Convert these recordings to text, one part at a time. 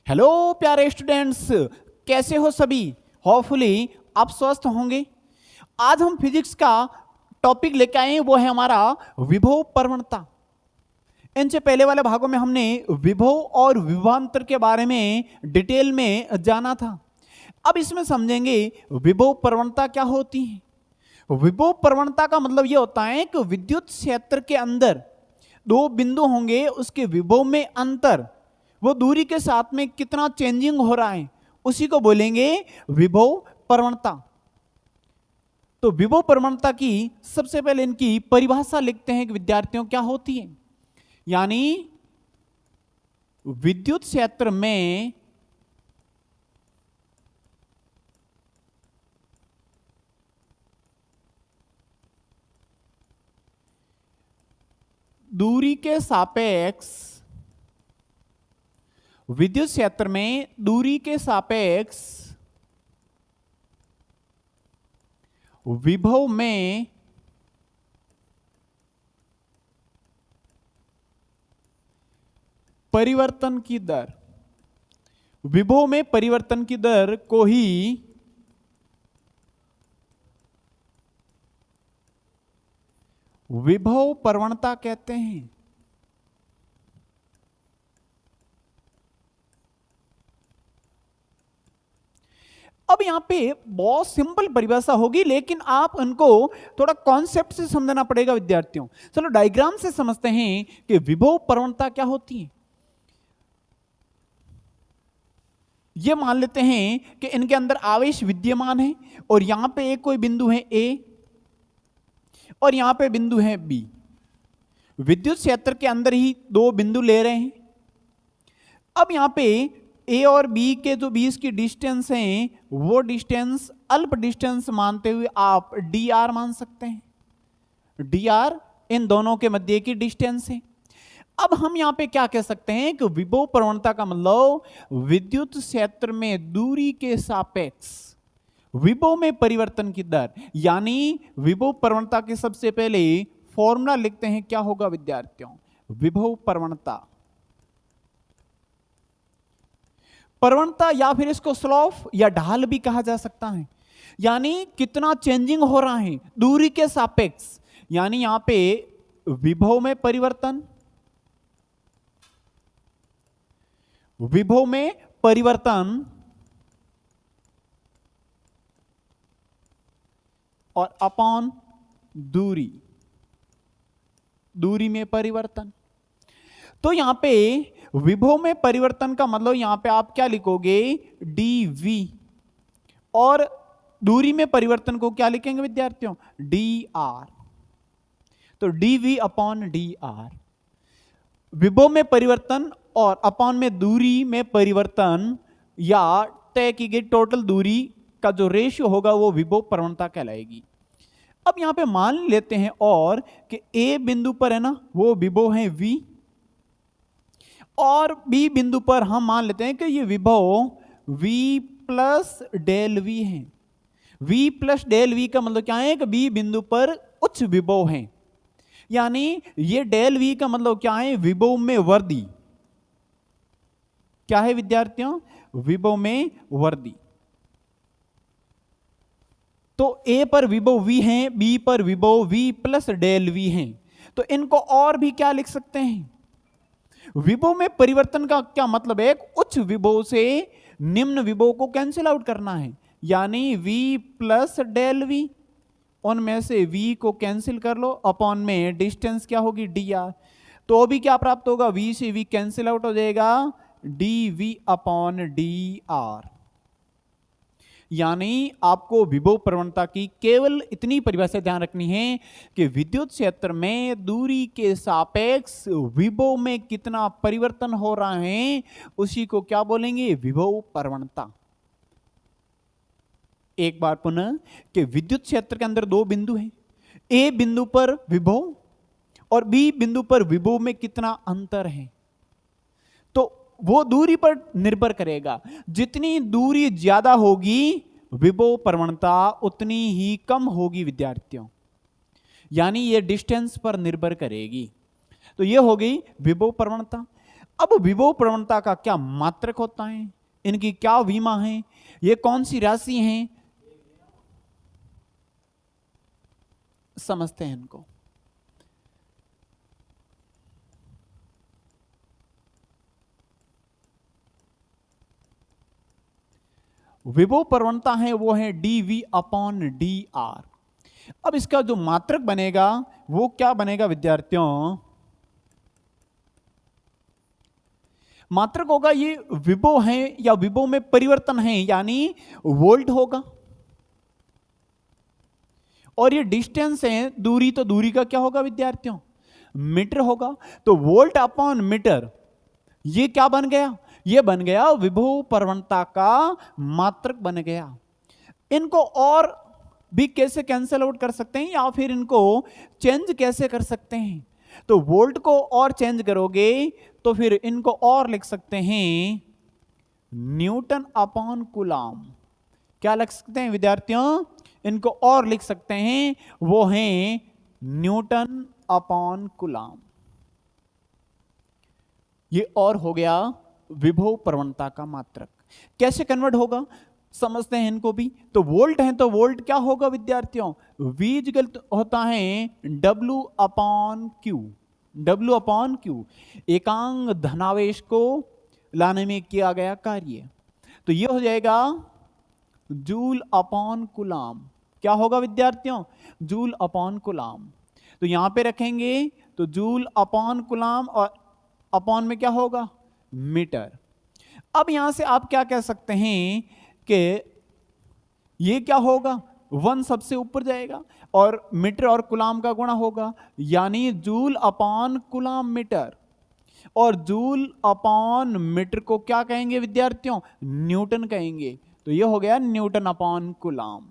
Hello प्यारे students, कैसे हो सभी। होपफुली आप स्वस्थ होंगे। आज हम फिजिक्स का टॉपिक लेके आए हैं, वो है हमारा विभव प्रवणता। इनसे पहले वाले भागों में हमने विभव और विभवांतर के बारे में डिटेल में जाना था। अब इसमें समझेंगे विभव प्रवणता क्या होती है। विभव प्रवणता का मतलब यह होता है कि विद्युत क्षेत्र के अंदर दो बिंदु होंगे, उसके विभव में अंतर, वो दूरी के साथ में कितना चेंजिंग हो रहा है, उसी को बोलेंगे विभव प्रवणता। तो विभव प्रवणता की सबसे पहले इनकी परिभाषा लिखते हैं कि विद्यार्थियों क्या होती है। यानी विद्युत क्षेत्र में दूरी के सापेक्ष, विद्युत क्षेत्र में दूरी के सापेक्ष विभव में परिवर्तन की दर, विभव में परिवर्तन की दर को ही विभव प्रवणता कहते हैं। अब यहां पे बहुत सिंपल परिभाषा होगी, लेकिन आप उनको थोड़ा कॉन्सेप्ट से समझना पड़ेगा विद्यार्थियों। चलो डायग्राम से समझते हैं कि विभव प्रवणता क्या होती है। ये मान लेते हैं कि इनके अंदर आवेश विद्यमान है और यहां पे एक कोई बिंदु है ए और यहां पे बिंदु है बी। विद्युत क्षेत्र के अंदर ही दो बिंदु ले रहे हैं। अब यहां पे ए और बी के जो बीच की डिस्टेंस है, वो डिस्टेंस अल्प डिस्टेंस मानते हुए आप डी आर मान सकते हैं। डी आर इन दोनों के मध्य की डिस्टेंस है। अब हम यहां पे क्या कह सकते हैं कि विभव प्रवणता का मतलब विद्युत क्षेत्र में दूरी के सापेक्ष विभव में परिवर्तन की दर, यानी विभव प्रवणता के सबसे पहले फॉर्मूला लिखते हैं। क्या होगा विद्यार्थियों? विभव प्रवणता, प्रवणता या फिर इसको स्लोप या ढाल भी कहा जा सकता है। यानी कितना चेंजिंग हो रहा है दूरी के सापेक्ष, यानी यहां पे विभव में परिवर्तन, विभव में परिवर्तन और अपॉन दूरी, दूरी में परिवर्तन। तो यहां पे विभव में परिवर्तन का मतलब यहां पे आप क्या लिखोगे? dv, और दूरी में परिवर्तन को क्या लिखेंगे विद्यार्थियों? dr। तो dv अपॉन dr, विभव में परिवर्तन और अपॉन में दूरी में परिवर्तन या तय की गई टोटल दूरी का जो रेशियो होगा वो विभव प्रवणता कहलाएगी। अब यहां पे मान लेते हैं और कि ए बिंदु पर है ना, वो विभव है v, और बी बिंदु पर हम मान लेते हैं कि ये विभव v प्लस डेल वी है। v प्लस डेल वी का मतलब क्या है कि बी बिंदु पर उच्च विभव है, यानी ये डेल वी का मतलब क्या है? विभव में वृद्धि। क्या है विद्यार्थियों? विभव में वृद्धि। तो ए पर विभव v है, बी पर विभव v प्लस डेल वी है। तो इनको और भी क्या लिख सकते हैं? विभव में परिवर्तन का क्या मतलब है? उच्च विभव से निम्न विभव को कैंसिल आउट करना है, यानी v प्लस डेल वी, उनमें से v को कैंसिल कर लो, अपॉन में डिस्टेंस क्या होगी? dr। तो अभी क्या प्राप्त होगा? v से v कैंसिल आउट हो जाएगा, dv अपॉन dr। यानी आपको विभव प्रवणता की केवल इतनी परिभाषा ध्यान रखनी है कि विद्युत क्षेत्र में दूरी के सापेक्ष विभव में कितना परिवर्तन हो रहा है, उसी को क्या बोलेंगे? विभव प्रवणता। एक बार पुनः कि विद्युत क्षेत्र के अंदर दो बिंदु हैं, ए बिंदु पर विभव और बी बिंदु पर विभव में कितना अंतर है, तो वो दूरी पर निर्भर करेगा। जितनी दूरी ज्यादा होगी विभव प्रवणता उतनी ही कम होगी विद्यार्थियों, यानी ये डिस्टेंस पर निर्भर करेगी। तो ये हो गई विभव प्रवणता। अब विभव प्रवणता का क्या मात्रक होता है, इनकी क्या विमा है, ये कौन सी राशि हैं, समझते हैं इनको। विभव प्रवणता है वो है dv अपॉन dr। अब इसका जो मात्रक बनेगा वो क्या बनेगा विद्यार्थियों, मात्रक होगा ये विभव है या विभव में परिवर्तन है, यानी वोल्ट होगा, और ये डिस्टेंस है दूरी, तो दूरी का क्या होगा विद्यार्थियों, मीटर होगा। तो वोल्ट अपॉन मीटर ये क्या बन गया, ये बन गया विभव प्रवणता का मात्रक बन गया। इनको और भी कैसे कैंसिल आउट कर सकते हैं या फिर इनको चेंज कैसे कर सकते हैं, तो वोल्ट को और चेंज करोगे तो फिर इनको और लिख सकते हैं न्यूटन अपॉन कूलम। क्या लिख सकते हैं विद्यार्थियों, इनको और लिख सकते हैं, वो हैं न्यूटन अपॉन कूलम। ये और हो गया विभव प्रवणता का मात्रक। कैसे कन्वर्ट होगा समझते हैं इनको भी। तो वोल्ट है तो वोल्ट क्या होगा विद्यार्थियों, V होता है W upon Q। W upon Q एकांक धनावेश को लाने में किया गया कार्य, तो ये हो जाएगा जूल अपॉन कूलम। क्या होगा विद्यार्थियों, जूल अपॉन कूलम। तो यहां पे रखेंगे तो जूल अपॉन कूलम और अपॉन में क्या होगा मीटर। अब यहां से आप क्या कह सकते हैं कि ये क्या होगा, 1 सबसे ऊपर जाएगा और मीटर और कूलम का गुणा होगा, यानी जूल अपॉन कूलम मीटर। और जूल अपॉन मीटर को क्या कहेंगे विद्यार्थियों, न्यूटन कहेंगे। तो ये हो गया न्यूटन अपॉन कूलम,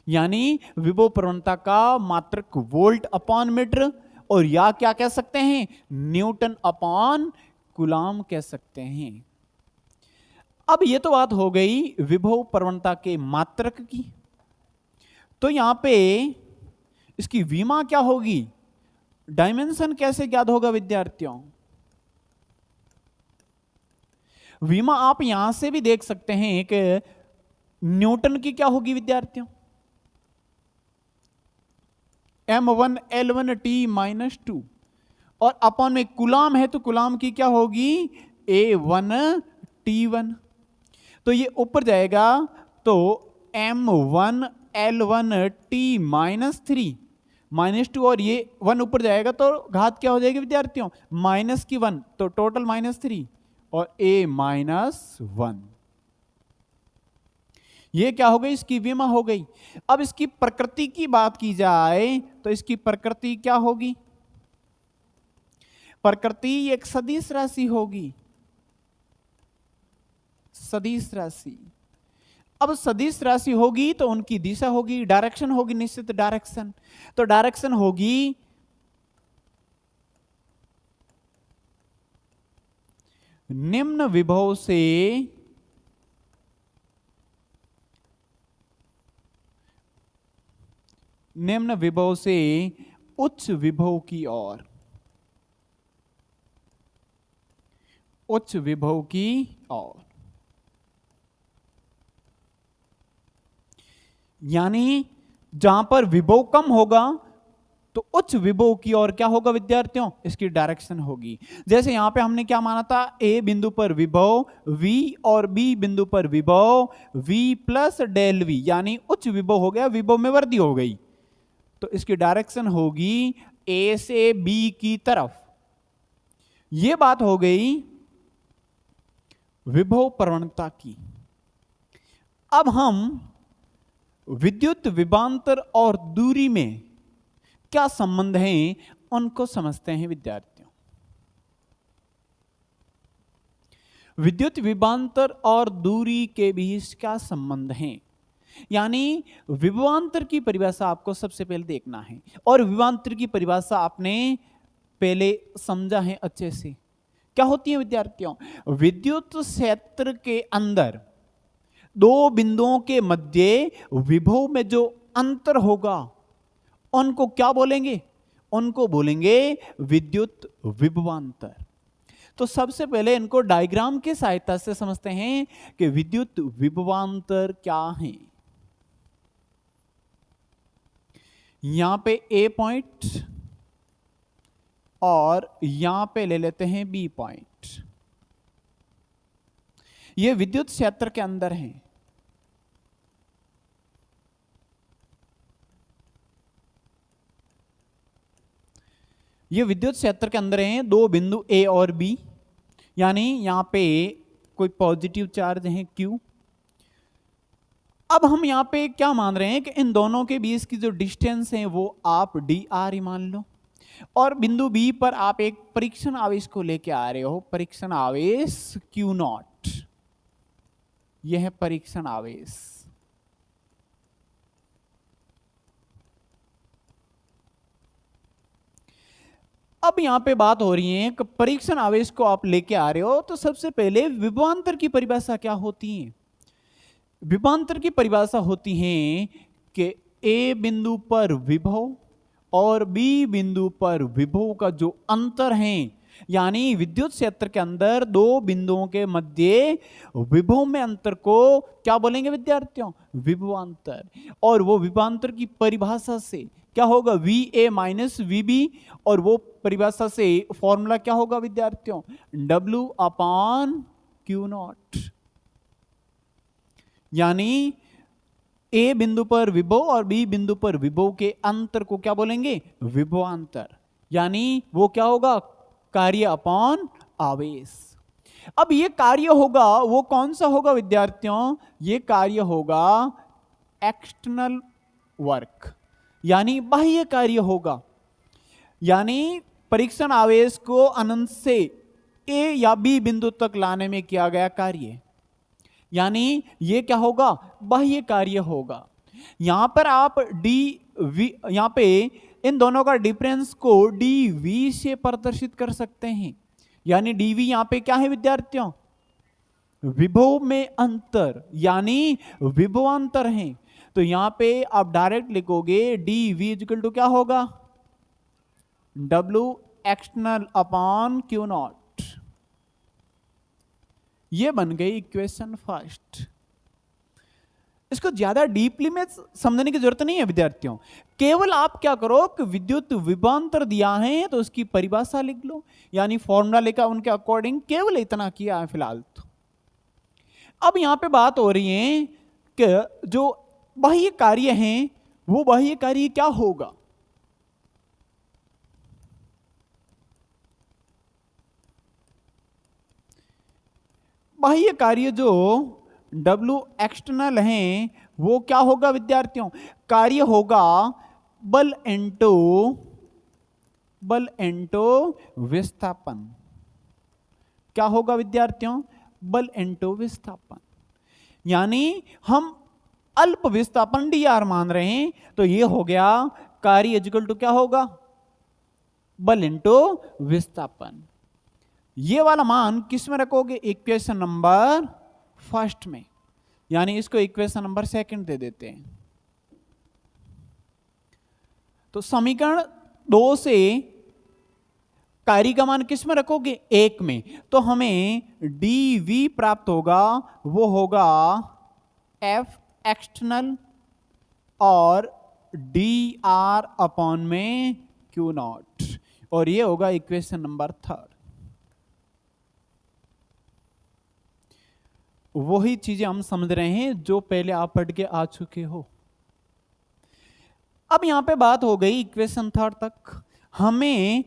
यानी विभव प्रवणता का मात्रक वोल्ट अपॉन मीटर, और या क्या कह सकते हैं न्यूटन अपॉन कूलम कह सकते हैं। अब ये तो बात हो गई विभव प्रवणता के मात्रक की। तो यहां पे इसकी विमा क्या होगी, डायमेंशन कैसे ज्ञात होगा विद्यार्थियों, विमा आप यहां से भी देख सकते हैं कि न्यूटन की क्या होगी विद्यार्थियों, m1 L1 T -2, और अपॉन में कूलम है तो कूलम की क्या होगी A1 T1। तो ये ऊपर जाएगा तो m1 L1 T -3 -2, और ये 1 ऊपर जाएगा तो घात क्या हो जाएगी विद्यार्थियों माइनस की 1, तो टोटल -3 और A -1। ये क्या हो गई, इसकी विमा हो गई। अब इसकी प्रकृति की बात की जाए तो इसकी प्रकृति क्या होगी, प्रकृति एक सदिश राशि होगी, सदिश राशि। अब सदिश राशि होगी तो उनकी दिशा होगी, डायरेक्शन होगी, निश्चित डायरेक्शन। तो डायरेक्शन होगी निम्न विभव से उच्च विभव की ओर, उच्च विभव की ओर, यानी जहां पर विभव कम होगा तो उच्च विभव की ओर क्या होगा विद्यार्थियों, इसकी डायरेक्शन होगी। जैसे यहां पे हमने क्या माना था, A बिंदु पर विभव V और B बिंदु पर विभव V प्लस डेल V, यानी उच्च विभव हो गया, विभव में वृद्धि हो गई, तो इसकी डायरेक्शन होगी A से B की तरफ। यह बात हो गई विभव प्रवणता की। अब हम विद्युत विभवांतर और दूरी में क्या संबंध है उनको समझते हैं विद्यार्थियों। विद्युत विभवांतर और दूरी के बीच क्या संबंध है, यानी विभवांतर की परिभाषा आपको सबसे पहले देखना है, और विभवांतर की परिभाषा आपने पहले समझा है अच्छे से। क्या होती है विद्यार्थियों, विद्युत क्षेत्र के अंदर दो बिंदुओं के मध्य विभव में जो अंतर होगा उनको क्या बोलेंगे, उनको बोलेंगे विद्युत विभवांतर। तो सबसे पहले इनको डायग्राम की सहायता से समझते हैं कि विद्युत विभवांतर क्या है। यहां पे ए पॉइंट और यहां पे ले लेते हैं बी पॉइंट। ये विद्युत क्षेत्र के अंदर है। ये विद्युत क्षेत्र के अंदर हैं दो बिंदु ए और बी, यानी यहां पे कोई पॉजिटिव चार्ज है Q। अब हम यहां पे क्या मान रहे हैं कि इन दोनों के बीच की जो डिस्टेंस है वो आप dr ही मान लो, और बिंदु बी पर आप एक परीक्षण आवेश को लेके आ रहे हो, परीक्षण आवेश Q0। यह है परीक्षण आवेश। अब यहां पे बात हो रही है कि परीक्षण आवेश को आप लेके आ रहे हो, तो सबसे पहले विभवांतर की परिभाषा क्या होती है। विभवांतर की परिभाषा होती है कि ए बिंदु पर विभव और बी बिंदु पर विभव का जो अंतर है, यानी विद्युत क्षेत्र के अंदर दो बिंदुओं के मध्य विभव में अंतर को क्या बोलेंगे विद्यार्थियों, विभवांतर। और वो विभवांतर की परिभाषा से क्या होगा, V A minus V B, और वो परिभाषा से फॉर्मूला क्या होगा विद्यार्थियों, W अपॉन Q0। यानी ए बिंदु पर विभव और बी बिंदु पर विभव के अंतर को क्या बोलेंगे, विभवांतर। यानी वो क्या होगा, कार्य अपॉन आवेश। अब ये कार्य होगा वो कौन सा होगा विद्यार्थियों, ये कार्य होगा एक्सटर्नल वर्क, यानी बाह्य कार्य होगा। यानी परीक्षण आवेश को अनंत से ए या बी बिंदु तक लाने में किया गया कार्य, यानी ये क्या होगा, बाह्य कार्य होगा। यहां पर आप डी वी, यहां पे इन दोनों का डिफरेंस को डी वी से प्रदर्शित कर सकते हैं। यानी डी वी यहां पे क्या है विद्यार्थियों, विभव में अंतर, यानी विभवांतर है। तो यहां पे आप डायरेक्ट लिखोगे डी वी इक्वल टू क्या होगा, W एक्सटर्नल अपॉन Q0। ये बन गई इक्वेशन फर्स्ट। इसको ज्यादा डीपली में समझने की जरूरत नहीं है विद्यार्थियों, केवल आप क्या करो कि विद्युत विभवांतर दिया है तो उसकी परिभाषा लिख लो, यानी फॉर्मूला लिखा उनके अकॉर्डिंग, केवल इतना किया है फिलहाल तो। अब यहां पे बात हो रही है कि जो बाह्य कार्य हैं वो बाह्य कार्य क्या होगा। बाह्य कार्य जो W एक्सटर्नल हैं वो क्या होगा विद्यार्थियों, कार्य होगा बल इंटू विस्थापन। क्या होगा विद्यार्थियों, बल इंटू विस्थापन। यानी हम अल्प विस्थापन dr मान रहे हैं, तो ये हो गया कार्य इक्वल टू क्या होगा, बल इंटू विस्थापन। ये वाला मान किस में रखोगे, इक्वेशन नंबर फर्स्ट में, यानी इसको इक्वेशन नंबर सेकंड दे देते हैं। तो समीकरण 2 से कार्य का मान किस में रखोगे, 1 में, तो हमें dV प्राप्त होगा, वो होगा F एक्सटर्नल और dr अपॉन में Q0, और ये होगा इक्वेशन नंबर 3। वही चीजें हम समझ रहे हैं जो पहले आप पढ़ के आ चुके हो। अब यहां पे बात हो गई इक्वेशन 3 तक। हमें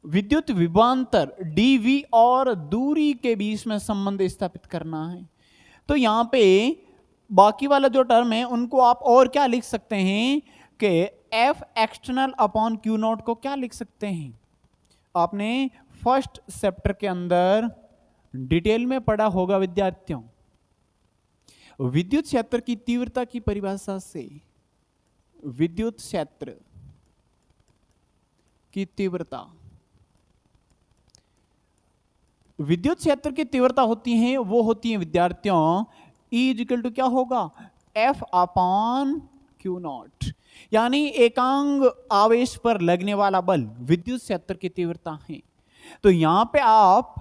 विद्युत विभवांतर dV और दूरी के बीच में संबंध स्थापित करना है। तो यहां पे बाकी वाला जो टर्म है उनको आप और क्या लिख सकते हैं कि F एक्सटर्नल अपॉन Q0 को क्या लिख सकते हैं, आपने फर्स्ट चैप्टर के अंदर डिटेल में पढ़ा होगा विद्यार्थियों। विद्युत क्षेत्र की तीव्रता की परिभाषा से विद्युत क्षेत्र की तीव्रता, विद्युत क्षेत्र की तीव्रता होती है वो होती है विद्यार्थियों E इक्वल टू क्या होगा, F अपॉन Q0। यानी एकांग आवेश पर लगने वाला बल विद्युत क्षेत्र की तीव्रता है। तो यहां पे आप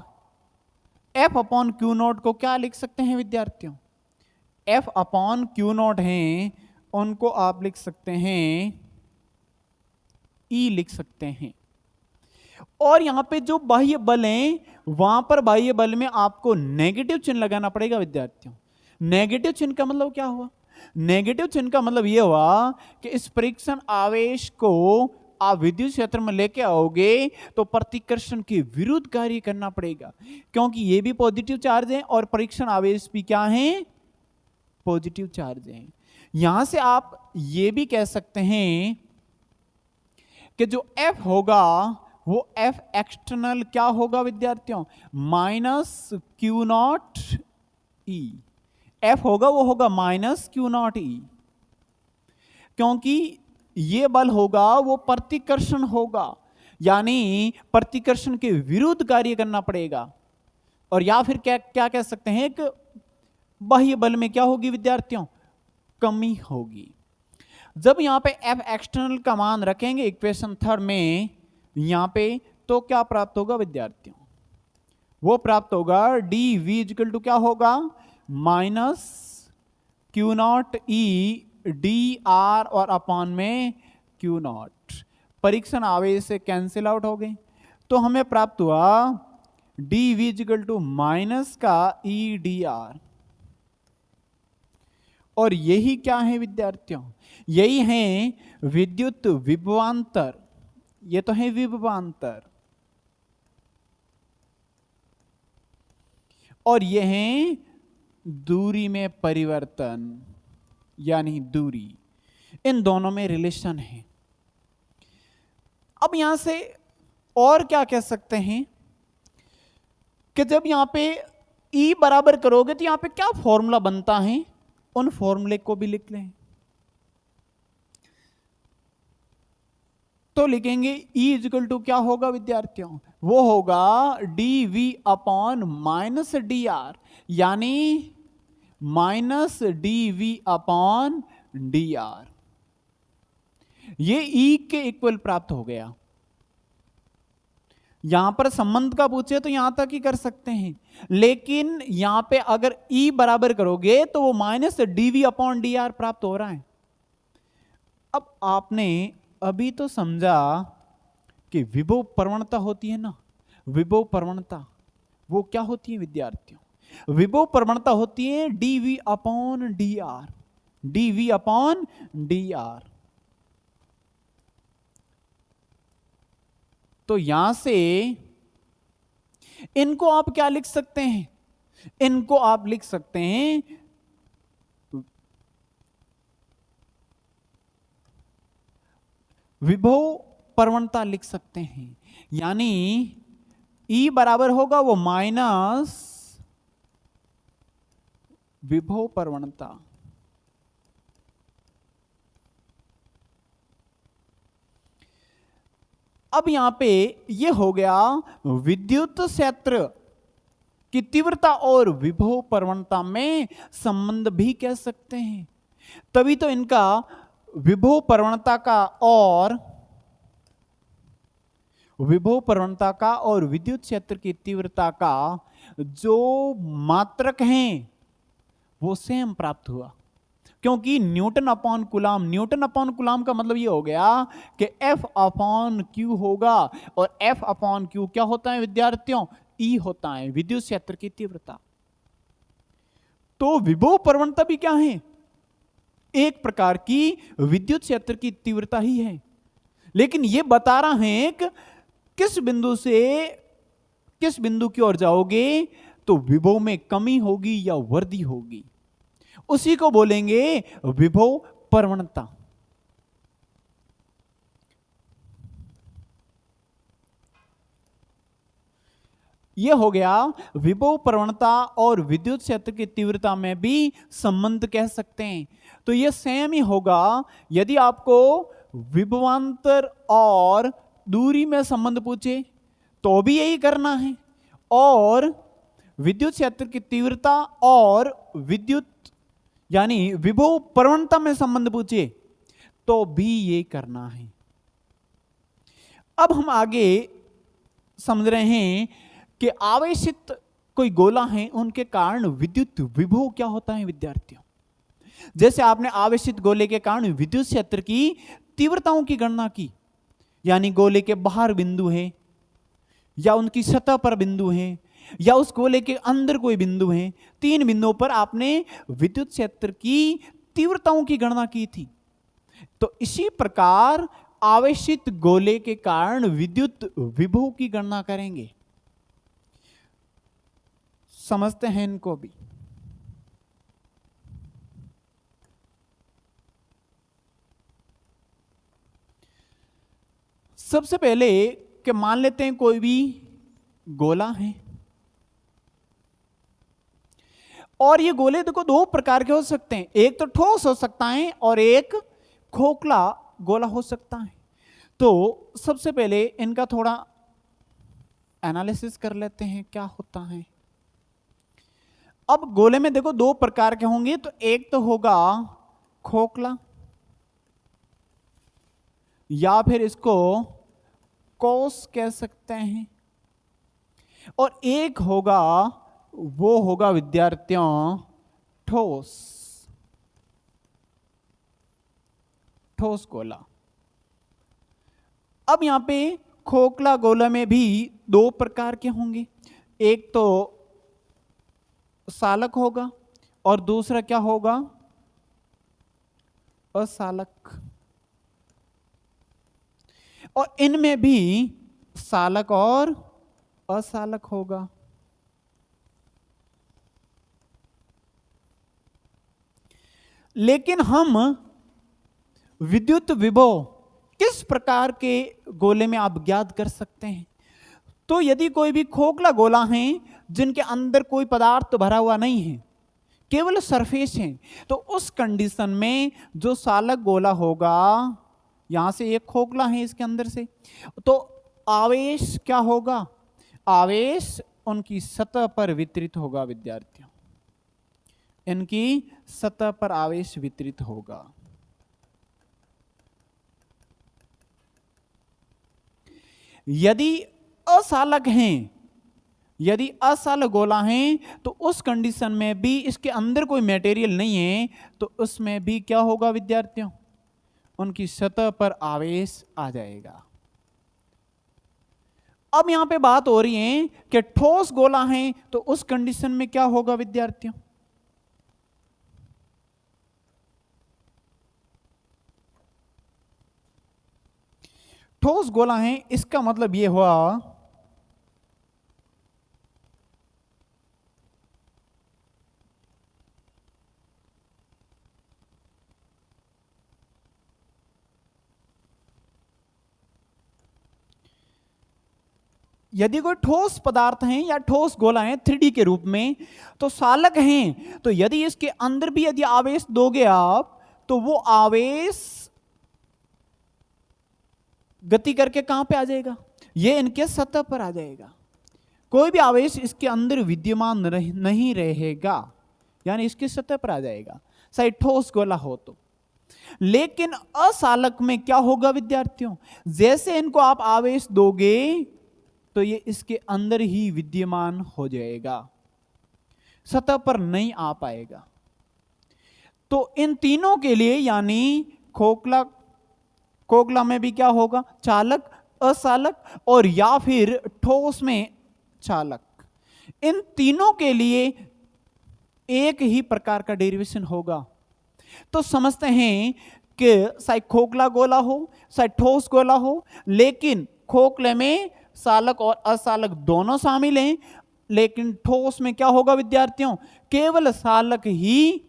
F अपॉन क्यू नॉट को क्या लिख सकते हैं विद्यार्थियों? F अपॉन क्यू नॉट है, उनको आप लिख सकते हैं E लिख सकते हैं। और यहां पे जो बाह्य बल हैं, वहां पर बाह्य बल में आपको नेगेटिव चिन्ह लगाना पड़ेगा विद्यार्थियों। नेगेटिव चिन्ह का मतलब क्या हुआ? नेगेटिव चिन्ह का मतलब यह हुआ कि इस परीक्षण आवेश को आप विद्युत क्षेत्र में लेके आओगे तो प्रतिकर्षण के विरुद्ध कार्य करना पड़ेगा, क्योंकि ये भी पॉजिटिव चार्ज है और परीक्षण आवेश भी क्या है? पॉजिटिव चार्ज है। यहां से आप ये भी कह सकते हैं कि जो F होगा वो F एक्सटर्नल क्या होगा विद्यार्थियों? Minus Q not E. F होगा वो होगा माइनस क्यू नॉट ई, क्योंकि ये बल होगा वो प्रतिकर्षण होगा, यानी प्रतिकर्षण के विरुद्ध कार्य करना पड़ेगा। और या फिर क्या क्या कह सकते हैं कि बाह्य बल में क्या होगी विद्यार्थियों? कमी होगी। जब यहां पे F एक्सटर्नल का मान रखेंगे इक्वेशन थर्ड में यहां पे, तो क्या प्राप्त होगा विद्यार्थियों? वो प्राप्त होगा डी वी इक्वल टू क्या होगा? Minus Q not E D R और अपॉन में क्यू नॉट। परीक्षण आवेश से कैंसिल आउट हो गए, तो हमें प्राप्त हुआ D V equal to minus का ई डी आर। और यही क्या है विद्यार्थियों? यही है विद्युत विभवांतर। ये तो है विभवांतर, और यह है दूरी में परिवर्तन, यानी दूरी। इन दोनों में रिलेशन है। अब यहां से और क्या कह सकते हैं कि जब यहां पे E बराबर करोगे तो यहां पे क्या फॉर्मूला बनता है, उन फॉर्मूले को भी लिख लें। तो लिखेंगे E इक्वल टू क्या होगा विद्यार्थियों? वो होगा d we upon minus d r, यानी minus D we upon D r. ये E के इक्वल प्राप्त हो गया। यहां पर संबंध का पूछे तो यहां तक ही कर सकते हैं, लेकिन यहां पे अगर E बराबर करोगे तो वो minus D we upon D R प्राप्त हो रहा है। अब आपने अभी तो समझा कि विभव प्रवणता होती है ना, विभव प्रवणता वो क्या होती है विद्यार्थियों? विभव प्रवणता होती है D we upon D R, D we upon D R. तो यहां से इनको आप क्या लिख सकते हैं? इनको आप लिख सकते हैं विभव प्रवणता लिख सकते हैं, यानी E बराबर होगा वो माइनस विभव प्रवणता। अब यहां पे ये हो गया विद्युत क्षेत्र की तीव्रता और विभव प्रवणता में संबंध भी कह सकते हैं। तभी तो इनका विभव प्रवणता का और विद्युत क्षेत्र की तीव्रता का जो मात्रक हैं वो सेम प्राप्त हुआ, क्योंकि Newton upon coulomb, Newton upon coulomb का मतलब ये हो गया कि F अपॉन Q होगा, और F अपॉन Q क्या होता है विद्यार्थियों? E होता है, विद्युत क्षेत्र की तीव्रता। तो विभव प्रवणता भी क्या है? एक प्रकार की विद्युत क्षेत्र की तीव्रता ही है, लेकिन ये बता रहा है कि किस बिंदु से किस बिंदु की ओर जाओगे तो विभव में कमी होगी या वृद्धि होगी, उसी को बोलेंगे विभव प्रवणता। यह हो गया विभव प्रवणता और विद्युत क्षेत्र की तीव्रता में भी संबंध कह सकते हैं। तो यह सेम ही होगा यदि आपको विभवांतर और दूरी में संबंध पूछे तो भी यही करना है, और विद्युत क्षेत्र की तीव्रता और विद्युत यानी विभव प्रवणता में संबंध पूछे तो भी ये करना है। अब हम आगे समझ रहे हैं कि आवेशित कोई गोला है, उनके कारण विद्युत विभव क्या होता है विद्यार्थियों। जैसे आपने आवेशित गोले के कारण विद्युत क्षेत्र की तीव्रताओं की गणना की, यानी गोले के बाहर बिंदु है या उनकी सतह पर बिंदु है या उस गोले के अंदर कोई बिंदु है, 3 बिंदुओं पर आपने विद्युत क्षेत्र की तीव्रताओं की गणना की थी। तो इसी प्रकार आवेशित गोले के कारण विद्युत विभव की गणना करेंगे। समझते हैं इनको भी। सबसे पहले कि मान लेते हैं कोई भी गोला है और ये गोले देखो 2 प्रकार के हो सकते हैं, एक तो ठोस हो सकता है और एक खोखला गोला हो सकता है। तो सबसे पहले इनका थोड़ा एनालिसिस कर लेते हैं क्या होता है। अब गोले में देखो 2 प्रकार के होंगे, तो एक तो होगा खोखला या फिर इसको कोस कह सकते हैं, और एक होगा वो होगा विद्यार्थियों ठोस, ठोस गोला। अब यहां पे खोखला गोला में भी 2 प्रकार के होंगे, एक तो सालक होगा और दूसरा क्या होगा असालक। और इनमें भी सालक और असालक होगा। लेकिन हम विद्युत विभव किस प्रकार के गोले में आप ज्ञात कर सकते हैं। तो यदि कोई भी खोखला गोला है जिनके अंदर कोई पदार्थ भरा हुआ नहीं है, केवल सरफेस है, तो उस कंडीशन में जो सालक गोला होगा, यहां से एक खोखला है इसके अंदर से, तो आवेश क्या होगा, आवेश उनकी सतह पर वितरित होगा विद्यार्थियों, इनकी सतह पर आवेश वितरित होगा। यदि असालक हैं, यदि असालक गोला है, तो उस कंडीशन में भी इसके अंदर कोई मटेरियल नहीं है, तो उसमें भी क्या होगा विद्यार्थियों, उनकी सतह पर आवेश आ जाएगा। अब यहां पे बात हो रही है कि ठोस गोला है, तो उस कंडीशन में क्या होगा विद्यार्थियों, ठोस गोला है, इसका मतलब यह हुआ यदि कोई ठोस पदार्थ है या ठोस गोला है 3D के रूप में, तो सालक हैं, तो यदि इसके अंदर भी यदि आवेश दोगे आप, तो वो आवेश गति करके कहां पे आ जाएगा, ये इनके सतह पर आ जाएगा। कोई भी आवेश इसके अंदर विद्यमान नहीं रहेगा, यानी इसकी सतह पर आ जाएगा, चाहे ठोस गोला हो तो। लेकिन असालक में क्या होगा विद्यार्थियों, जैसे इनको आप आवेश दोगे तो ये इसके अंदर ही विद्यमान हो जाएगा, सतह पर नहीं आ पाएगा। तो इन तीनों के लिए, यानी खोखला में भी क्या होगा, चालक, असालक और या फिर ठोस में चालक, इन तीनों के लिए एक ही प्रकार का डेरिवेशन होगा। तो समझते हैं कि चाहे खोखला गोला हो चाहे ठोस गोला हो, लेकिन खोखले में सालक और असालक दोनों शामिल हैं, लेकिन ठोस में क्या होगा विद्यार्थियों, केवल सालक ही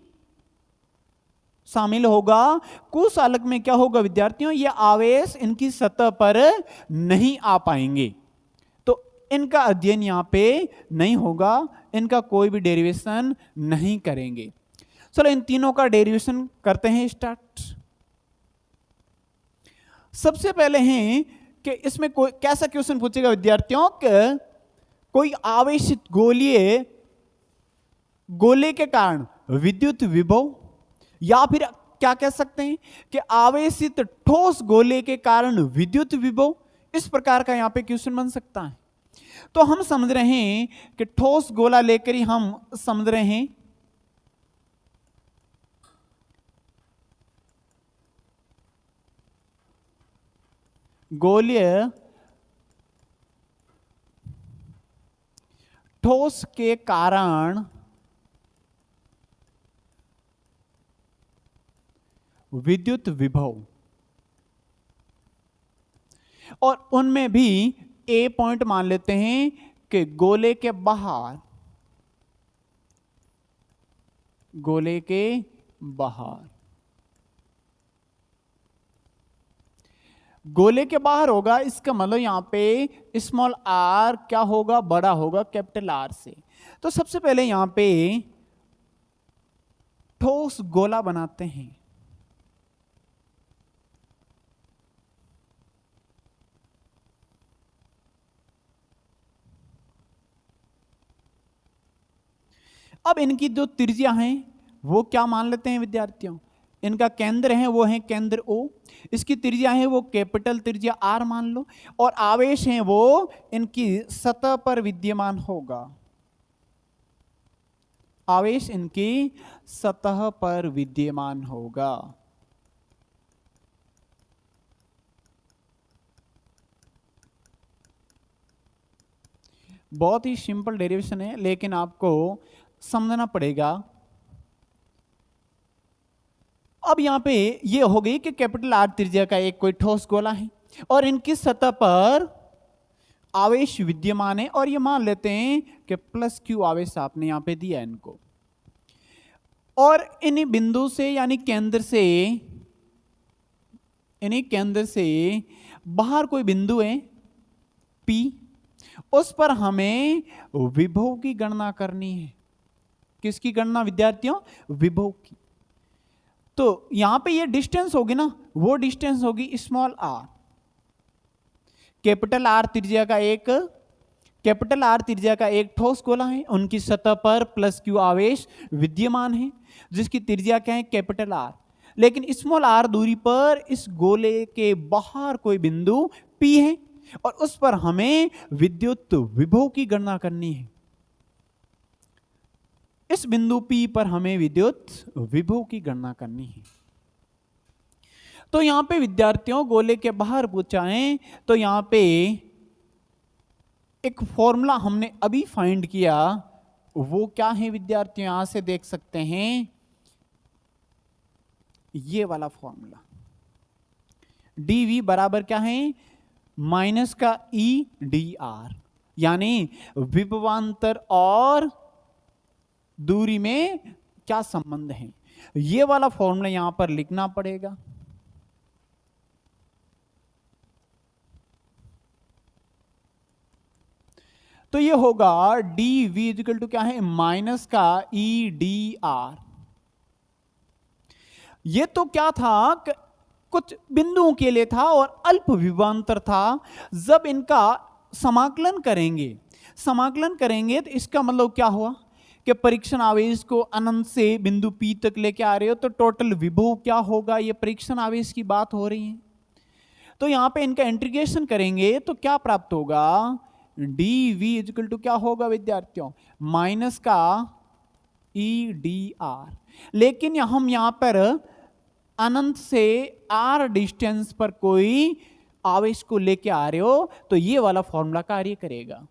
शामिल होगा। कुसालक में क्या होगा विद्यार्थियों, ये आवेश इनकी सतह पर नहीं आ पाएंगे, तो इनका अध्ययन यहां पे नहीं होगा, इनका कोई भी डेरिवेशन नहीं करेंगे। चलो इन तीनों का डेरिवेशन करते हैं स्टार्ट। सबसे पहले हैं कि इसमें कोई कैसा क्वेश्चन पूछेगा विद्यार्थियों कि कोई आवेशित गोले के कारण विद्युत विभव, या फिर क्या कह सकते हैं कि आवेशित ठोस गोले के कारण विद्युत विभव, इस प्रकार का यहां पे क्वेश्चन बन सकता है। तो हम समझ रहे हैं कि ठोस गोला लेकर ही हम समझ रहे हैं गोलीय ठोस के कारण विद्युत विभव, और उनमें भी ए पॉइंट मान लेते हैं कि गोले के बाहर, गोले के बाहर, गोले के बाहर होगा, इसका मतलब यहां पे स्मॉल आर क्या होगा, बड़ा होगा कैपिटल आर से। तो सबसे पहले यहां पे ठोस गोला बनाते हैं। अब इनकी जो त्रिज्या हैं वो क्या मान लेते हैं विद्यार्थियों, इनका केंद्र है वो है केंद्र O, इसकी त्रिज्या है वो कैपिटल त्रिज्या R मान लो, और आवेश है वो इनकी सतह पर विद्यमान होगा, आवेश इनकी सतह पर विद्यमान होगा। बहुत ही सिंपल डेरिवेशन है, लेकिन आपको समझना पड़ेगा। अब यहां पे ये हो गई कि कैपिटल आर त्रिज्या का एक कोई ठोस गोला है और इनकी सतह पर आवेश विद्यमान है, और ये मान लेते हैं कि प्लस क्यू आवेश आपने यहां पे दिया इनको, और इन्हीं बिंदु से यानी केंद्र से, इन्हीं केंद्र से बाहर कोई बिंदु है P, उस पर हमें विभव की गणना करनी है। किसकी गणना विद्यार्थियों, विभव की। तो यहां पे ये डिस्टेंस होगी ना, वो डिस्टेंस होगी स्मॉल आर, कैपिटल आर त्रिज्या का एक, कैपिटल आर त्रिज्या का एक ठोस गोला है, उनकी सतह पर प्लस क्यू आवेश विद्यमान है जिसकी त्रिज्या क्या है, कैपिटल आर। लेकिन स्मॉल आर दूरी पर इस गोले के बाहर कोई बिंदु P है और उस पर हमें विद्युत विभव की गणना करनी है। इस बिंदु P पर हमें विद्युत विभव की गणना करनी है। तो यहां पे विद्यार्थियों गोले के बाहर पूछा है, तो यहां पे एक फॉर्मूला हमने अभी फाइंड किया, वो क्या है विद्यार्थियों, यहां से देख सकते हैं ये वाला फॉर्मूला, dV बराबर क्या है, माइनस का EdR, यानी विभवांतर और दूरी में क्या संबंध है, ये वाला फॉर्मूला यहां पर लिखना पड़ेगा। तो ये होगा dV इक्वल टू क्या है, माइनस का EdR। ये तो क्या था, कुछ बिंदुओं के लिए था और अल्प विभवांतर था। जब इनका समाकलन करेंगे, समाकलन करेंगे तो इसका मतलब क्या हुआ कि परीक्षण आवेश को अनंत से बिंदु P तक लेके आ रहे हो, तो टोटल विभव क्या होगा, ये परीक्षण आवेश की बात हो रही है। तो यहां पे इनका इंटीग्रेशन करेंगे तो क्या प्राप्त होगा, dV इक्वल टू क्या होगा विद्यार्थियों, माइनस का EdR। लेकिन हम यहां पर अनंत से R डिस्टेंस पर कोई आवेश को लेके आ रहे हो, तो ये वाला फॉर्मूला कार्य करेगा।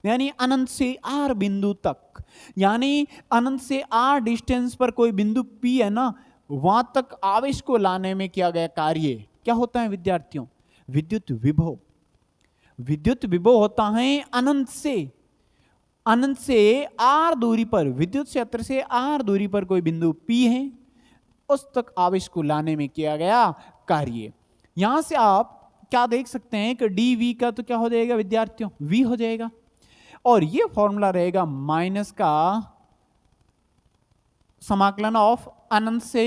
यानी अनंत से R बिंदु तक, यानी अनंत से R डिस्टेंस पर कोई बिंदु P है ना, वहां तक आवेश को लाने में किया गया कार्य क्या होता है विद्यार्थियों, विद्युत विभव। विद्युत विभव होता है अनंत से R दूरी पर, विद्युत क्षेत्र से R दूरी पर कोई बिंदु P है, उस तक आवेश को लाने में किया गया कार्य। यहां से आप क्या देख सकते हैं कि dV का तो क्या हो जाएगा विद्यार्थियों, V हो जाएगा, और ये फॉर्मूला रहेगा माइनस का समाकलन ऑफ अनंत से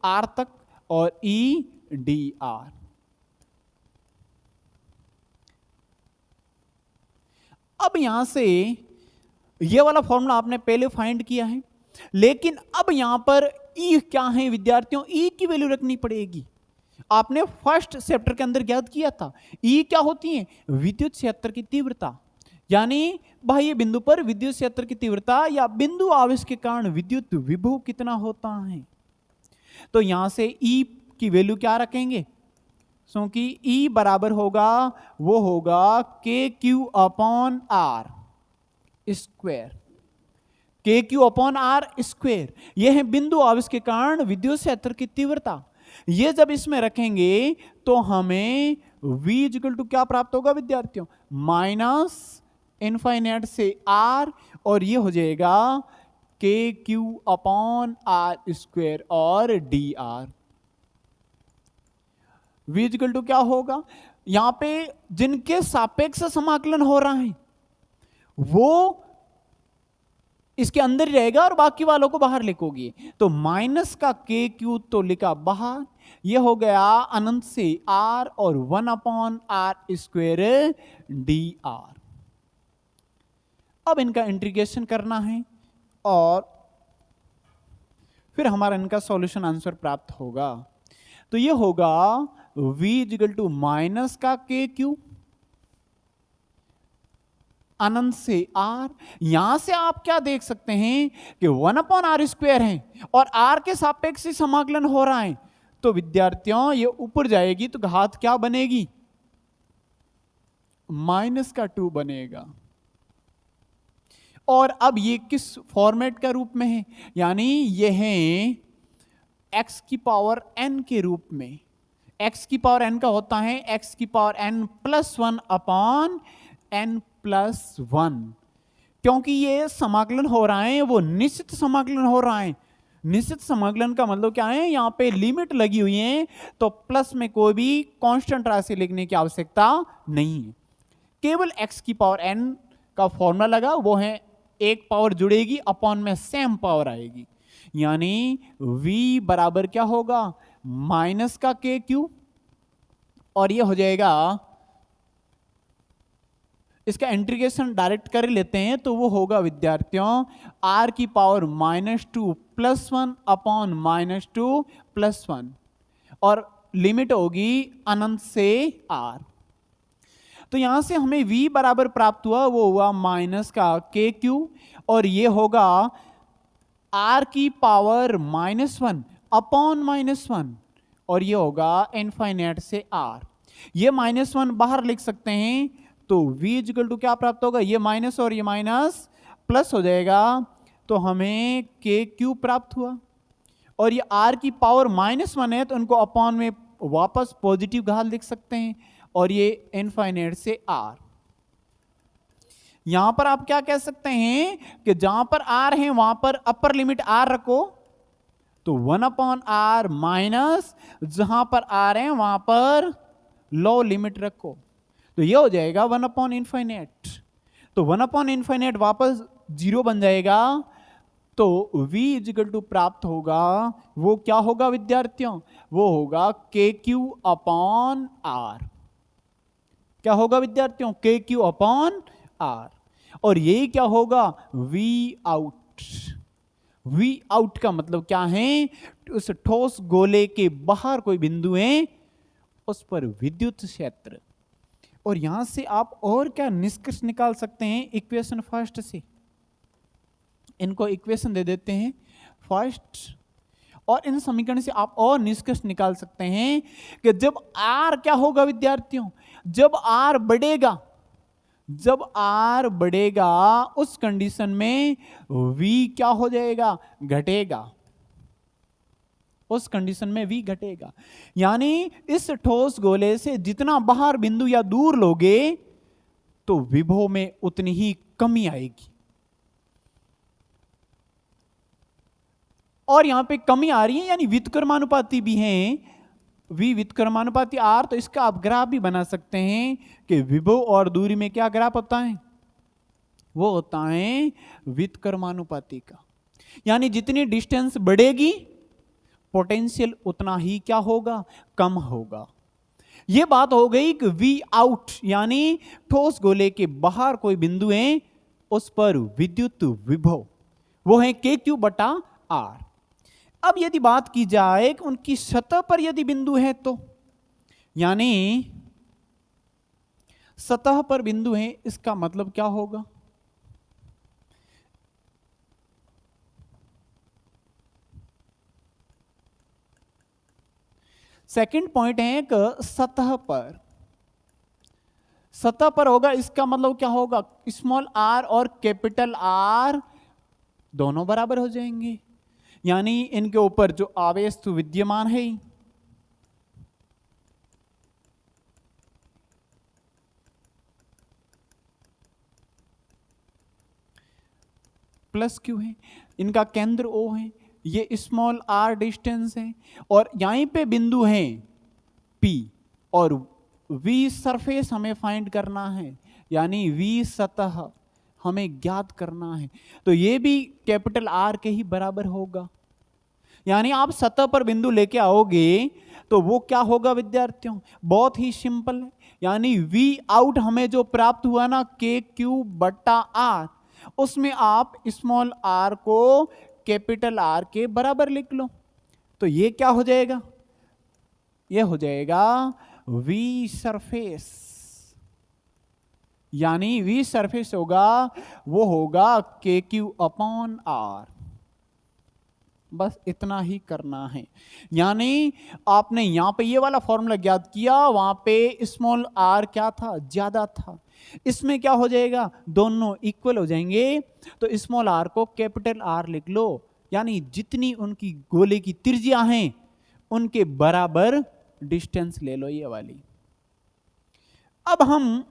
R तक और EdR। अब यहां से ये वाला फॉर्मूला आपने पहले फाइंड किया है, लेकिन अब यहां पर E क्या है विद्यार्थियों, E की वैल्यू रखनी पड़ेगी। आपने फर्स्ट चैप्टर के अंदर ज्ञात किया था E क्या होती है, विद्युत क्षेत्र की तीव्रता, यानी बाह्य बिंदु पर विद्युत क्षेत्र की तीव्रता या बिंदु आवेश के कारण विद्युत विभव कितना होता है। तो यहां से E की वैल्यू क्या रखेंगे, क्योंकि E बराबर होगा, वो होगा KQ/R स्क्वायर, KQ/R²। यह है बिंदु आवेश के कारण विद्युत क्षेत्र की तीव्रता। ये जब इसमें रखेंगे तो हमें V इक्वल टू क्या प्राप्त होगा विद्यार्थियों, -इनफाइनाइट से R, और ये हो जाएगा KQ/R² और dr। V इक्वल टू क्या होगा, यहां पे जिनके सापेक्ष समाकलन हो रहा है वो इसके अंदर रहेगा और बाकी वालों को बाहर लिखोगे। तो माइनस का KQ तो लिखा बाहर, ये हो गया अनंत से R और 1/R² dr। अब इनका इंटीग्रेशन करना है और फिर हमारा इनका सॉल्यूशन आंसर प्राप्त होगा। तो ये होगा V इक्वल टू माइनस का KQ अनंत से R। यहां से आप क्या देख सकते हैं कि 1/R² है और R के सापेक्ष से समाकलन हो रहा है, तो विद्यार्थियों ये ऊपर जाएगी तो घात क्या बनेगी, -2 बनेगा। और अब ये किस फॉर्मेट का रूप में है, यानी ये है x की पावर n के रूप में। x की पावर n का होता है x की पावर n+1/n+1, क्योंकि ये समाकलन हो रहा है वो निश्चित समाकलन हो रहा है। निश्चित समाकलन का मतलब क्या है, यहां पे लिमिट लगी हुई है, तो प्लस में कोई भी कांस्टेंट राशि लिखने की आवश्यकता नहीं है। केवल x की पावर n का फॉर्मूला लगा, वो है एक पावर जुड़ेगी अपॉन में सेम पावर आएगी, यानी v बराबर क्या होगा, माइनस का KQ, और ये हो जाएगा, इसका इंटीग्रेशन डायरेक्ट कर लेते हैं तो वो होगा विद्यार्थियों r की पावर -2 +1/-2 +1, और लिमिट होगी अनंत से r। तो यहां से हमें v बराबर प्राप्त हुआ, वो हुआ माइनस का KQ, और ये होगा r की पावर -1/-1, और ये होगा इनफाइनाइट से r। ये -1 बाहर लिख सकते हैं, तो v इक्वल टू क्या प्राप्त होगा, ये माइनस और ये माइनस प्लस हो जाएगा, तो हमें KQ प्राप्त हुआ। और ये r की पावर -1 है तो उनको अपॉन में वापस पॉजिटिव घात लिख सकते हैं, और ये इनफाइनाइट से r। यहां पर आप क्या कह सकते हैं कि जहां पर r है वहां पर अपर लिमिट r रखो, तो 1/r माइनस जहां पर r है वहां पर लो लिमिट रखो, तो ये हो जाएगा 1/∞। तो 1/∞ वापस 0 बन जाएगा, तो v इक्वल टू प्राप्त होगा, वो क्या होगा विद्यार्थियों, वो होगा KQ/R। क्या होगा विद्यार्थियों, KQ/R। और ये क्या होगा, V आउट। V आउट का मतलब क्या है, उस ठोस गोले के बाहर कोई बिंदु है उस पर विद्युत क्षेत्र। और यहां से आप और क्या निष्कर्ष निकाल सकते हैं, इक्वेशन फर्स्ट से, इनको इक्वेशन दे देते हैं फर्स्ट, और इन समीकरण से आप और निष्कर्ष निकाल सकते हैं कि जब R क्या होगा विद्यार्थियों, जब R बढ़ेगा, जब R बढ़ेगा उस कंडीशन में V क्या हो जाएगा, घटेगा। उस कंडीशन में V घटेगा, यानी इस ठोस गोले से जितना बाहर बिंदु या दूर लोगे तो विभव में उतनी ही कमी आएगी। और यहां पे कमी आ रही है, यानी व्युत्क्रमानुपाती भी हैं, V व्युत्क्रमानुपाती R, तो इसका आप ग्राफ भी बना सकते हैं कि विभव और दूरी में क्या ग्राफ होता है, वो होता है व्युत्क्रमानुपाती का। यानी जितनी डिस्टेंस बढ़ेगी पोटेंशियल उतना ही क्या होगा, कम होगा। यह बात हो गई कि V आउट यानी ठोस गोले के बाहर कोई बिंदु है उस पर विद्युत विभव वो है KQ/R। अब यदि बात की जाए कि उनकी सतह पर यदि बिंदु है तो, यानी सतह पर बिंदु है, इसका मतलब क्या होगा? सेकंड पॉइंट है एक सतह पर होगा, इसका मतलब क्या होगा? स्मॉल आर और कैपिटल आर दोनों बराबर हो जाएंगे, यानी इनके ऊपर जो आवेश तो विद्यमान है ही, प्लस क्यू है, इनका केंद्र ओ है, ये स्मॉल आर डिस्टेंस है, और यहीं पे बिंदु है पी, और वी सरफेस हमें फाइंड करना है, यानी वी सतह हमें ज्ञात करना है, तो ये भी कैपिटल आर के ही बराबर होगा। यानी आप सतह पर बिंदु लेके आओगे तो वो क्या होगा विद्यार्थियों? बहुत ही सिंपल है, यानी वी आउट हमें जो प्राप्त हुआ ना, के क्यू बट्टा आर, उसमें आप स्मॉल आर को कैपिटल आर के बराबर लिख लो, तो ये क्या हो जाएगा? ये हो जाएगा वी सरफेस, यानी वी सरफेस होगा वो होगा के क्यू अपॉन आर। बस इतना ही करना है, यानी आपने यहां पे ये वाला फॉर्मूला ज्ञात किया, वहां पे स्मॉल आर क्या था? ज्यादा था, इसमें क्या हो जाएगा? दोनों इक्वल हो जाएंगे, तो स्मॉल आर को कैपिटल आर लिख लो, यानी जितनी उनकी गोले की त्रिज्या हैं उनके बराबर डिस्टेंस ले लो, ये वाली। अब हम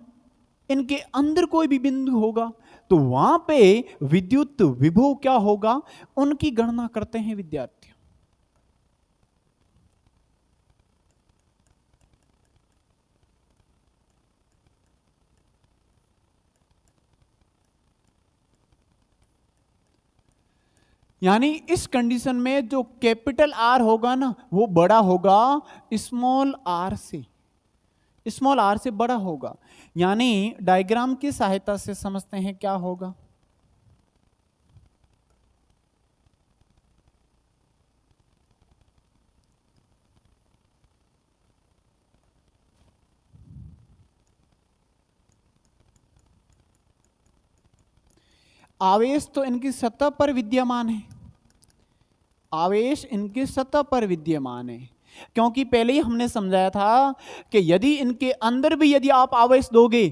इनके अंदर कोई भी बिंदु होगा तो वहां पे विद्युत विभव क्या होगा, उनकी गणना करते हैं विद्यार्थी। यानी इस कंडीशन में जो कैपिटल आर होगा ना, वो बड़ा होगा स्मॉल आर से, स्मॉल आर से बड़ा होगा, यानी डायग्राम की सहायता से समझते हैं क्या होगा। आवेश तो इनकी सतह पर विद्यमान है, आवेश इनकी सतह पर विद्यमान है, क्योंकि पहले ही हमने समझाया था कि यदि इनके अंदर भी यदि आप आवेश दोगे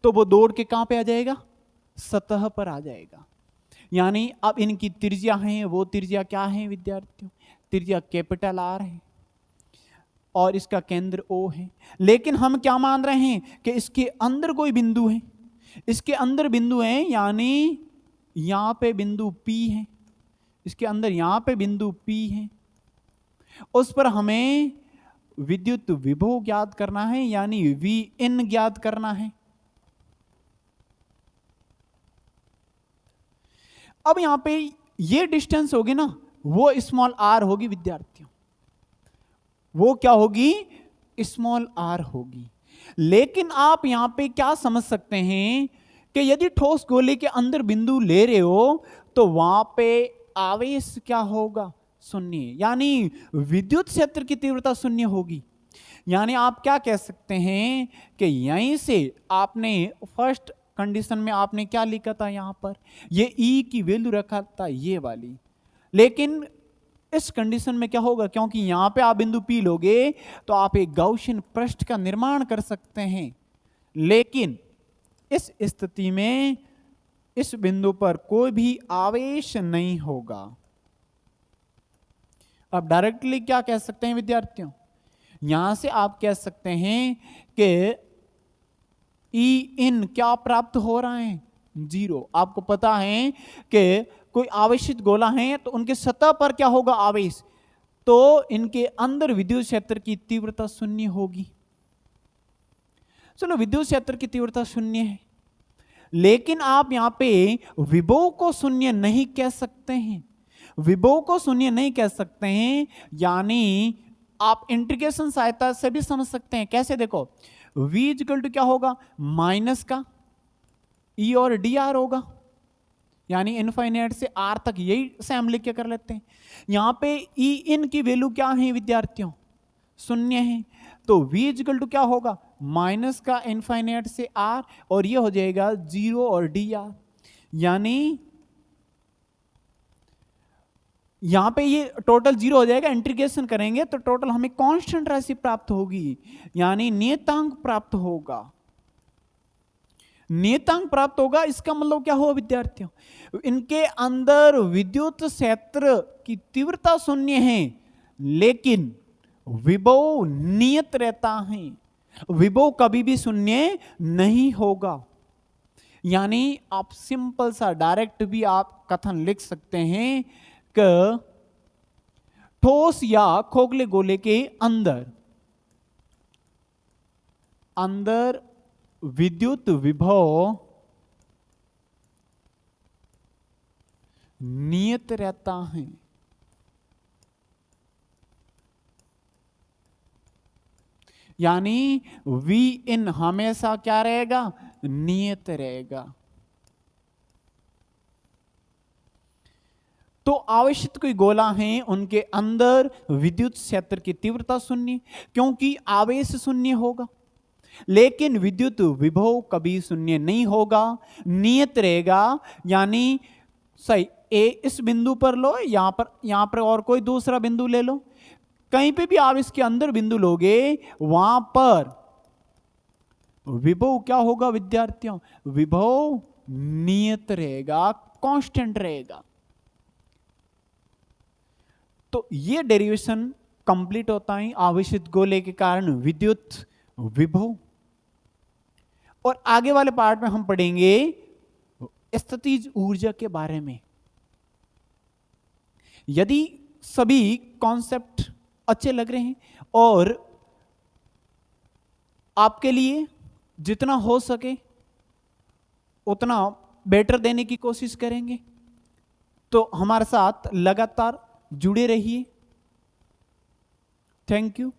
तो वो दौड़ के कहां पे आ जाएगा? सतह पर आ जाएगा। यानी अब इनकी त्रिज्या है, वो त्रिज्या क्या है विद्यार्थियों? त्रिज्या कैपिटल आर है और इसका केंद्र ओ है, लेकिन हम क्या मान रहे हैं कि इसके अंदर कोई बिंदु है, इसके अंदर बिंदु है, यानी यहां पे बिंदु P है, इसके अंदर यहां पे बिंदु P है, उस पर हमें विद्युत विभव ज्ञात करना है, यानी वी इन ज्ञात करना है। अब यहां पे ये डिस्टेंस होगी ना, वो स्मॉल आर होगी विद्यार्थियों, वो क्या होगी? स्मॉल आर होगी। लेकिन आप यहां पे क्या समझ सकते हैं कि यदि ठोस गोले के अंदर बिंदु ले रहे हो तो वहां पे आवेश क्या होगा? शून्य, यानी विद्युत क्षेत्र की तीव्रता शून्य होगी। यानी आप क्या कह सकते हैं कि यहीं से आपने फर्स्ट कंडीशन में आपने क्या लिखा था? यहां पर ये ई की वैल्यू रखा था, ये वाली, लेकिन इस कंडीशन में क्या होगा? क्योंकि यहां पे आप बिंदु P लोगे तो आप एक गाउसियन पृष्ठ का निर्माण कर सकते हैं, लेकिन इस स्थिति में इस बिंदु पर कोई भी आवेश नहीं होगा। अब डायरेक्टली क्या कह सकते हैं विद्यार्थियों? यहां से आप कह सकते हैं कि ई इन क्या प्राप्त हो रहा है? जीरो। आपको पता है कि कोई आवेशित गोला है तो उनके सतह पर क्या होगा? आवेश, तो इनके अंदर विद्युत क्षेत्र की तीव्रता शून्य होगी। चलो, विद्युत क्षेत्र की तीव्रता शून्य है, लेकिन आप यहां पे विभव को शून्य नहीं कह सकते हैं, विभव को शून्य नहीं कह सकते हैं, यानी आप इंटीग्रेशन सहायता से भी समझ सकते हैं। कैसे? देखो, V इक्वल टू क्या होगा? माइनस का E और डी आर होगा, यानी इनफाइनाइट से आर तक, यही से हम लिख के कर लेते हैं। यहां पे ई इन की वैल्यू क्या है विद्यार्थियों? शून्य है, तो v इजिकल टू क्या होगा, माइनस का इनफाइनाइट से r, और ये हो जाएगा 0 और dr। यानी यहां पे ये टोटल 0 हो जाएगा, इंटीग्रेशन करेंगे तो टोटल हमें कांस्टेंट राशि प्राप्त होगी, यानी नियतांक प्राप्त होगा। नियतांक प्राप्त होगा, इसका मतलब क्या हुआ विद्यार्थियों, इनके अंदर विद्युत क्षेत्र की तीव्रता शून्य है, लेकिन विभव नियत रहता है, विभव कभी भी शून्य नहीं होगा। यानी आप सिंपल सा डायरेक्ट भी आप कथन लिख सकते हैं कि ठोस या खोखले गोले के अंदर विद्युत विभव नियत रहता है। यानी V इन हमेशा क्या रहेगा, नियत रहेगा। तो आवश्यक कोई गोला हैं, उनके अंदर विद्युत क्षेत्र की तीव्रता शून्य, क्योंकि आवेश शून्य होगा, लेकिन विद्युत विभव कभी शून्य नहीं होगा, नियत रहेगा। यानी सही ए इस बिंदु पर लो, यहां पर और कोई दूसरा बिंदु ले लो, कहीं पे भी आप इसके अंदर बिंदु लोगे, वहां पर विभव क्या होगा विद्यार्थियों, विभव नियत रहेगा, कांस्टेंट रहेगा। तो ये डेरिवेशन कंप्लीट होता है आवेशित गोले के कारण विद्युत विभव। और आगे वाले पार्ट में हम पढ़ेंगे स्थितिज ऊर्जा के बारे में। यदि सभी कॉन्सेप्ट अच्छे लग रहे हैं और आपके लिए जितना हो सके उतना बेटर देने की कोशिश करेंगे, तो हमारे साथ लगातार जुड़े रहिए। Thank you.